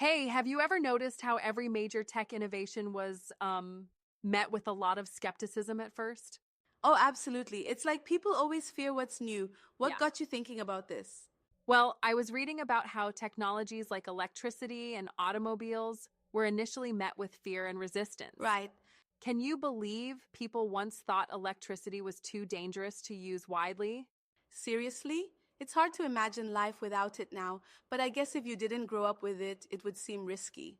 Hey, have you ever noticed how every major tech innovation was met with a lot of skepticism at first? Oh, absolutely. It's like people always fear what's new. What Yeah. got you thinking about this? Well, I was reading about how technologies like electricity and automobiles were initially met with fear and resistance. Right. Can you believe people once thought electricity was too dangerous to use widely? Seriously? It's hard to imagine life without it now, but I guess if you didn't grow up with it, it would seem risky.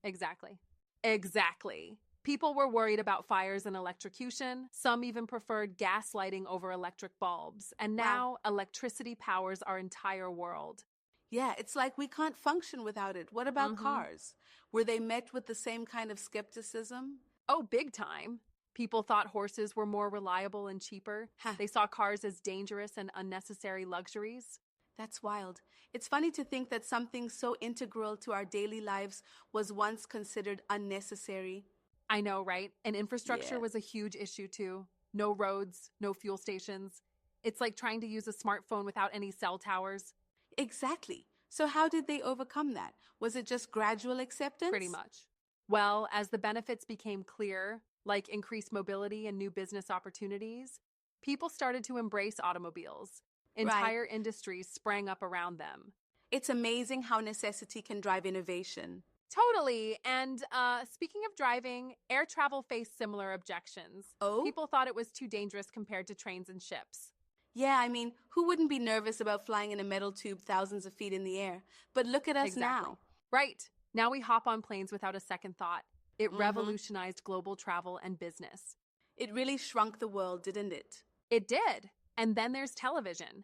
Exactly. Exactly. People were worried about fires and electrocution. Some even preferred gas lighting over electric bulbs. And Wow. now electricity powers our entire world. Yeah, it's like we can't function without it. What about Hmm. cars? Were they met with the same kind of skepticism? Oh, big time. People thought horses were more reliable and cheaper. Huh, They saw cars as dangerous and unnecessary luxuries. that's wild. It's funny to think that something so integral to our daily lives was once considered unnecessary. I know, right? And infrastructure Yeah. was a huge issue too. No roads, no fuel stations. It's like trying to use a smartphone without any cell towers. Exactly. So, how did they overcome that? Was it just gradual Pretty acceptance? much. Well, as the benefits became clear, like increased mobility and new business opportunities, people started to embrace automobiles. Right. Entire industries sprang up around them. It's amazing how necessity can drive innovation. Totally. And speaking of driving, air travel faced similar objections. Oh? People thought it was too dangerous compared to trains and ships. Yeah, I mean, who wouldn't be nervous about flying in a metal tube thousands of feet in the air? But look at us Exactly. now. Right. Now we hop on planes without a second thought. It Mm-hmm. revolutionized global travel and business. It really shrunk the world, didn't it? It did. And then there's television.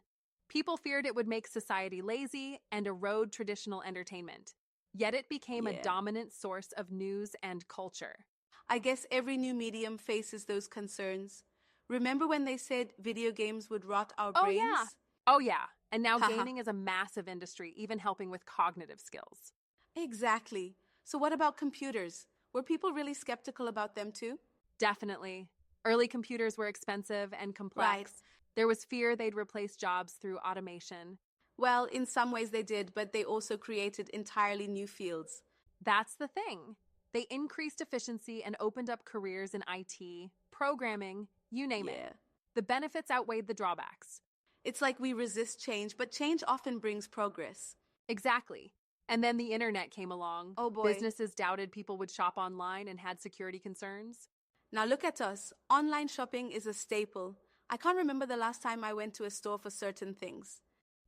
People feared it would make society lazy and erode traditional entertainment. Yet it became a Yeah. dominant source of news and culture. I guess every new medium faces those concerns. Remember when they said video games would rot our Oh, yeah. brains? Oh, yeah. And now Haha. gaming is a massive industry, even helping with cognitive skills. Exactly. So, what about computers? Were people really skeptical about them too? Definitely. Early computers were expensive and Right. complex. There was fear they'd replace jobs through automation. Well, in some ways they did, but they also created entirely new fields. That's the thing. They increased efficiency and opened up careers in IT, programming, you name it. Yeah. The benefits outweighed the drawbacks. It's like we resist change, but change often brings progress. Exactly. And then the internet came along. Oh boy. Businesses doubted people would shop online and had security concerns. Now look at us. Online shopping is a staple. I can't remember the last time I went to a store for certain things.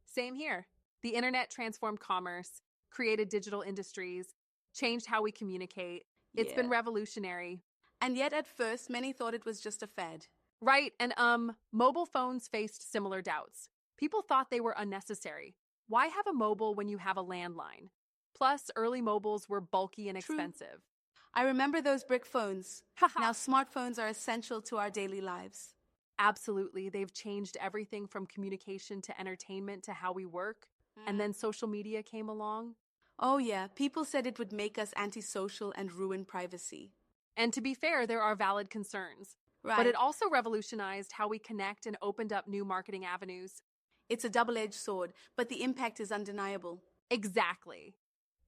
Same here. The internet transformed commerce, created digital industries, changed how we communicate. It's been Yeah. revolutionary. And yet at first, many thought it was just a fad. Right, and mobile phones faced similar doubts. People thought they were unnecessary. Why have a mobile when you have a landline? Plus, early mobiles were bulky and True. expensive. I remember those brick phones. Now Haha. smartphones are essential to our daily lives. Absolutely. They've changed everything from communication to entertainment to how we work. And then social media came along. Oh yeah, people said it would make us antisocial and ruin privacy. And to be fair, there are valid concerns. But it Right. also revolutionized how we connect and opened up new marketing avenues. It's a double-edged sword, but the impact is undeniable. Exactly.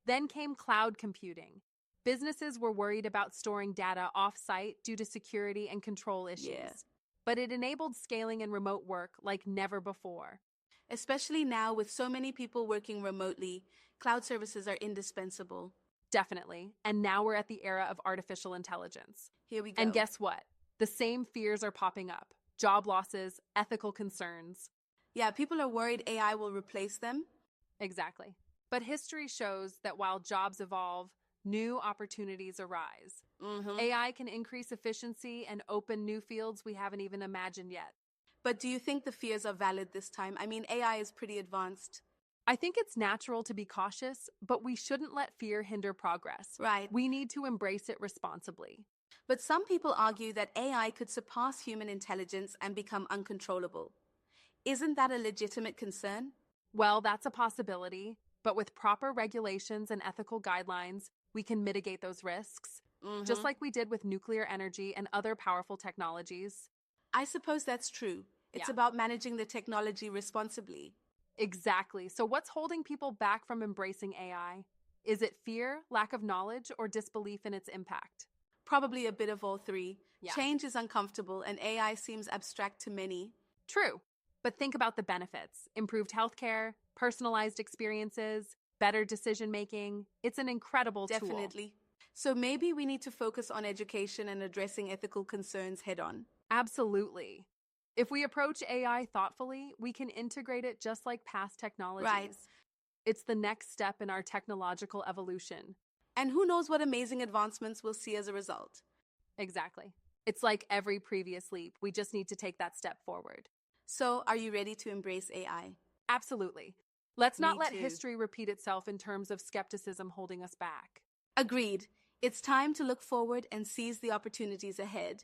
Then came cloud computing. Businesses were worried about storing data off-site due to security and control Yeah. issues. But it enabled scaling and remote work like never before. Especially now with so many people working remotely, cloud services are indispensable. Definitely. And now we're at the era of artificial intelligence. Here we And go. guess what? The same fears are popping up: job losses, ethical concerns. Yeah, people are worried AI will replace them. Exactly. But history shows that while jobs evolve, new opportunities arise. Mm-hmm. AI can increase efficiency and open new fields we haven't even imagined yet. But do you think the fears are valid this time? I mean, AI is pretty advanced. I think it's natural to be cautious, but we shouldn't let fear hinder progress. Right. We need to embrace it responsibly. But some people argue that AI could surpass human intelligence and become uncontrollable. Isn't that a legitimate concern? Well, that's a possibility, but with proper regulations and ethical guidelines, we can mitigate those risks, just Mm-hmm. like we did with nuclear energy and other powerful technologies. I suppose that's true. It's Yeah, about managing the technology responsibly. exactly. So, what's holding people back from embracing AI? Is it fear, lack of knowledge, or disbelief in its impact? Probably a bit of all three. Yeah. Change is uncomfortable, and AI seems abstract to many. True. But think about the benefits: improved healthcare, personalized experiences, better decision making. It's an incredible tool. Definitely. So maybe we need to focus on education and addressing ethical concerns head on. Absolutely. If we approach AI thoughtfully, we can integrate it just like past technologies. Right. It's the next step in our technological evolution. And who knows what amazing advancements we'll see as a result. Exactly. It's like every previous leap. We just need to take that step forward. So, are you ready to embrace AI? Absolutely. Let's not Me let too. history repeat itself in terms of skepticism holding us back. Agreed. It's time to look forward and seize the opportunities ahead.